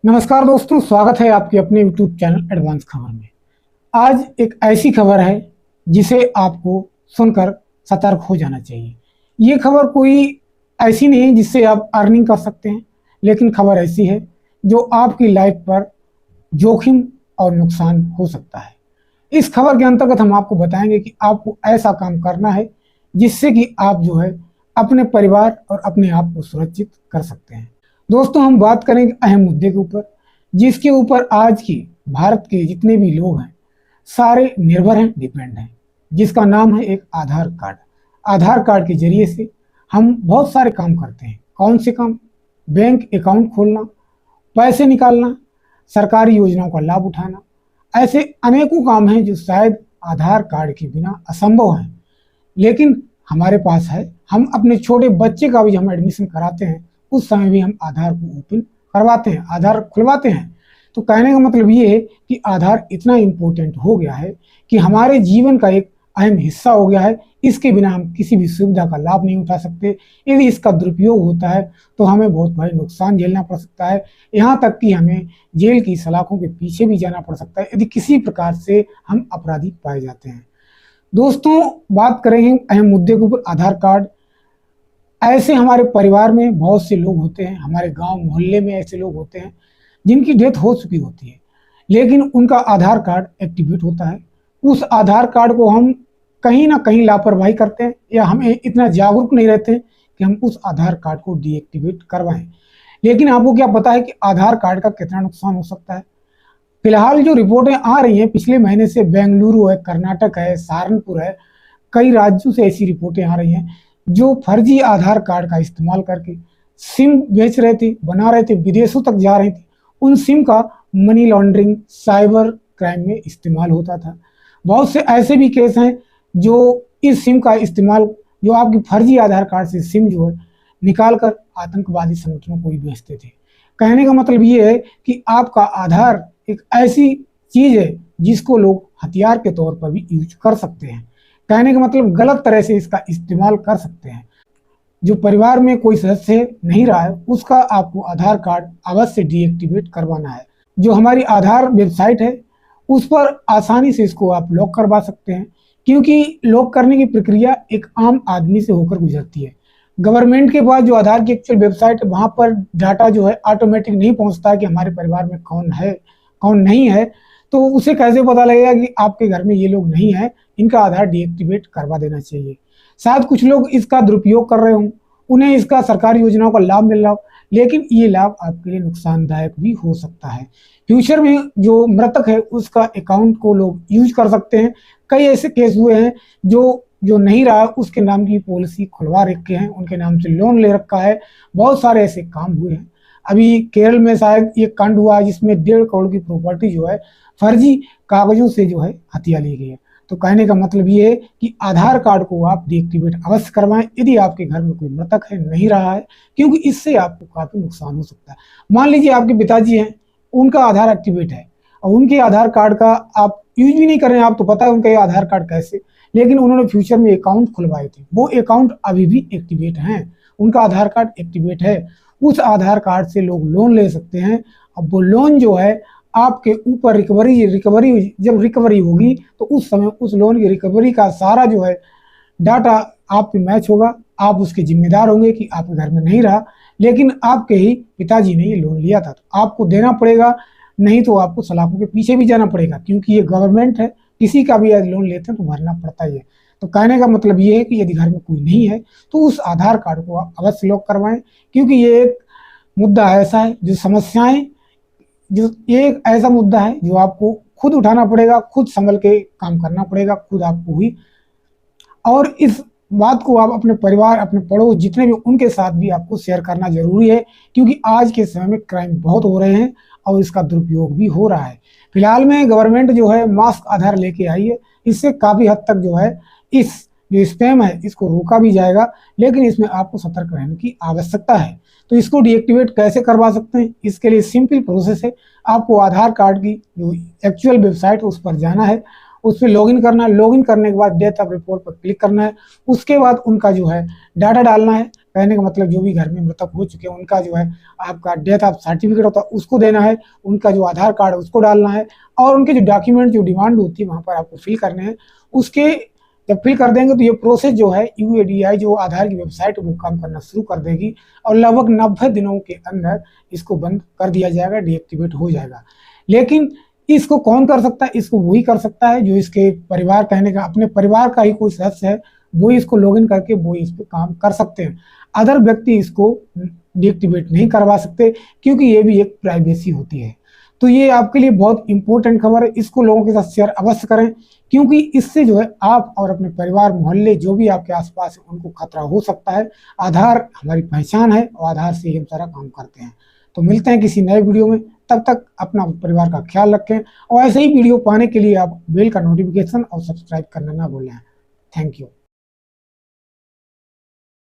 नमस्कार दोस्तों, स्वागत है आपके अपने यूट्यूब चैनल एडवांस खबर में। आज एक ऐसी खबर है जिसे आपको सुनकर सतर्क हो जाना चाहिए। ये खबर कोई ऐसी नहीं है जिससे आप अर्निंग कर सकते हैं, लेकिन खबर ऐसी है जो आपकी लाइफ पर जोखिम और नुकसान हो सकता है। इस खबर के अंतर्गत हम आपको बताएंगे कि आपको ऐसा काम करना है जिससे कि आप जो है अपने परिवार और अपने आप को सुरक्षित कर सकते हैं। दोस्तों, हम बात करेंगे अहम मुद्दे के ऊपर, जिसके ऊपर आज की भारत के जितने भी लोग हैं सारे निर्भर हैं, डिपेंड हैं, जिसका नाम है एक आधार कार्ड। आधार कार्ड के जरिए से हम बहुत सारे काम करते हैं। कौन से काम? बैंक अकाउंट खोलना, पैसे निकालना, सरकारी योजनाओं का लाभ उठाना, ऐसे अनेकों काम हैं जो शायद आधार कार्ड के बिना असंभव हैं, लेकिन हमारे पास है। हम अपने छोटे बच्चे का भी हम एडमिशन कराते हैं, उस समय भी हम आधार को ओपन करवाते हैं, आधार खुलवाते हैं। तो कहने का मतलब ये है कि आधार इतना इम्पोर्टेंट हो गया है कि हमारे जीवन का एक अहम हिस्सा हो गया है। इसके बिना हम किसी भी सुविधा का लाभ नहीं उठा सकते। यदि इसका दुरुपयोग होता है तो हमें बहुत भारी नुकसान झेलना पड़ सकता है, यहाँ तक कि हमें जेल की सलाखों के पीछे भी जाना पड़ सकता है यदि किसी प्रकार से हम अपराधी पाए जाते हैं। दोस्तों, बात करेंगे अहम मुद्दे के ऊपर, आधार कार्ड। ऐसे हमारे परिवार में बहुत से लोग होते हैं, हमारे गांव मोहल्ले में ऐसे लोग होते हैं जिनकी डेथ हो चुकी होती है, लेकिन उनका आधार कार्ड एक्टिवेट होता है। उस आधार कार्ड को हम कहीं ना कहीं लापरवाही करते हैं या हम इतना जागरूक नहीं रहते कि हम उस आधार कार्ड को डीएक्टिवेट करवाएं। लेकिन आपको क्या पता है कि आधार कार्ड का कितना नुकसान हो सकता है? फिलहाल जो रिपोर्टें आ रही हैं पिछले महीने से, बेंगलुरु है, कर्नाटक है, सहारनपुर है, कई राज्यों से ऐसी रिपोर्टें आ रही हैं जो फर्जी आधार कार्ड का इस्तेमाल करके सिम बेच रहे थे, बना रहे थे, विदेशों तक जा रहे थे। उन सिम का मनी लॉन्ड्रिंग, साइबर क्राइम में इस्तेमाल होता था। बहुत से ऐसे भी केस हैं जो इस सिम का इस्तेमाल, जो आपकी फर्जी आधार कार्ड से सिम जो है निकाल कर आतंकवादी संगठनों को भी बेचते थे। कहने का मतलब ये है कि आपका आधार एक ऐसी चीज है जिसको लोग हथियार के तौर पर भी यूज कर सकते हैं। कहने का मतलब गलत तरह से इसका इस्तेमाल कर सकते हैं। जो परिवार में कोई सदस्य नहीं रहा है उसका आपको आधार कार्ड अवश्य डीएक्टिवेट करवाना है। जो हमारी आधार वेबसाइट है उस पर आसानी से इसको आप लॉक करवा सकते हैं, क्योंकि लॉक करने की प्रक्रिया एक आम आदमी से होकर गुजरती है। गवर्नमेंट के पास जो आधार की एक्चुअल वेबसाइट है वहाँ पर डाटा जो है ऑटोमेटिक नहीं पहुँचता है कि हमारे परिवार में कौन है कौन नहीं है। तो उसे कैसे पता लगेगा कि आपके घर में ये लोग नहीं है? इनका आधार डीएक्टिवेट करवा देना चाहिए। शायद कुछ लोग इसका दुरुपयोग कर रहे हों, उन्हें इसका सरकारी योजनाओं का लाभ मिल रहा हो, लेकिन ये लाभ आपके लिए नुकसानदायक भी हो सकता है। फ्यूचर में जो मृतक है उसका अकाउंट को लोग यूज कर सकते हैं। कई ऐसे केस हुए हैं जो जो नहीं रहा उसके नाम की पॉलिसी खुलवा रखे हैं, उनके नाम से लोन ले रखा है। बहुत सारे ऐसे काम हुए हैं। अभी केरल में शायद ये कांड हुआ जिसमें 1.5 करोड़ की प्रॉपर्टी जो है फर्जी कागजों से जो है हथिया ली गई है। तो कहने का मतलब ये है कि आधार कार्ड को आप डीएक्टिवेट अवश्य करवाएं यदि आपके घर में कोई मृतक है, नहीं रहा है, क्योंकि इससे आपको काफी नुकसान हो सकता है। मान लीजिए आपके पिताजी हैं, उनका आधार एक्टिवेट है और उनके आधार कार्ड का आप यूज भी नहीं कर रहे हैं, आप तो पता है उनका ये आधार कार्ड कैसे, लेकिन उन्होंने फ्यूचर में अकाउंट खुलवाए थे, वो अकाउंट अभी भी एक्टिवेट हैं, उनका आधार कार्ड एक्टिवेट है। उस आधार कार्ड से लोग लोन ले सकते हैं। अब वो लोन जो है आपके ऊपर रिकवरी रिकवरी जब रिकवरी होगी तो उस समय उस लोन की रिकवरी का सारा जो है डाटा आप पे मैच होगा। आप उसके जिम्मेदार होंगे कि आपके घर में नहीं रहा, लेकिन आपके ही पिताजी ने ये लोन लिया था, तो आपको देना पड़ेगा, नहीं तो आपको सलाखों के पीछे भी जाना पड़ेगा, क्योंकि ये गवर्नमेंट है, किसी का भी लोन लेते हैं तो भरना पड़ता ही है। तो कहने का मतलब ये है कि यदि घर में कोई नहीं है तो उस आधार कार्ड को आप अवश्य लॉक करवाएं, क्योंकि ये एक मुद्दा ऐसा है जो समस्याएं, जो ये एक ऐसा मुद्दा है जो आपको खुद उठाना पड़ेगा, खुद संभल के काम करना पड़ेगा, खुद आपको ही। और इस बात को आप अपने परिवार, अपने पड़ोस जितने भी उनके साथ भी आपको शेयर करना जरूरी है, क्योंकि आज के समय में क्राइम बहुत हो रहे हैं और इसका दुरुपयोग भी हो रहा है। फिलहाल में गवर्नमेंट जो है मास्क आधार लेके आई है, इससे काफ़ी हद तक जो है इस जो स्पैम है इसको रोका भी जाएगा, लेकिन इसमें आपको सतर्क रहने की आवश्यकता है। तो इसको डीएक्टिवेट कैसे करवा सकते हैं? इसके लिए सिंपल प्रोसेस है, आपको आधार कार्ड की जो एक्चुअल वेबसाइट है उस पर जाना है, उस पर लॉगिन करना है। लॉगिन करने के बाद डेट ऑफ रिपोर्ट पर क्लिक करना है, उसके बाद उनका जो है डाटा डालना है। कहने का मतलब जो भी घर में मृतक हो चुके हैं उनका जो है आपका डेथ ऑफ सर्टिफिकेट होता है उसको देना है, उनका जो आधार कार्ड है उसको डालना है, और उनके जो डॉक्यूमेंट जो डिमांड होती है वहाँ पर आपको फिल करने हैं। उसके जब फिल कर देंगे तो ये प्रोसेस जो है यूएडीआई जो आधार की वेबसाइट वो काम करना शुरू कर देगी, और लगभग 90 दिनों के अंदर इसको बंद कर दिया जाएगा, डीएक्टिवेट हो जाएगा। लेकिन इसको कौन कर सकता है? इसको वही कर सकता है जो इसके परिवार, कहने का अपने परिवार का ही कोई सदस्य है, वो इसको लॉगिन करके वो इस पर काम कर सकते हैं। अदर व्यक्ति इसको डीएक्टिवेट नहीं करवा सकते, क्योंकि ये भी एक प्राइवेसी होती है। तो ये आपके लिए बहुत इंपॉर्टेंट खबर है, इसको लोगों के साथ शेयर अवश्य करें, क्योंकि इससे जो है आप और अपने परिवार, मोहल्ले, जो भी आपके आसपास है उनको खतरा हो सकता है। आधार हमारी पहचान है और आधार से ही हम सारा काम करते हैं। तो मिलते हैं किसी नए वीडियो में, तब तक अपना परिवार का ख्याल रखें, और ऐसे ही वीडियो पाने के लिए आप बेल का नोटिफिकेशन और सब्सक्राइब करना ना भूलें। Thank you.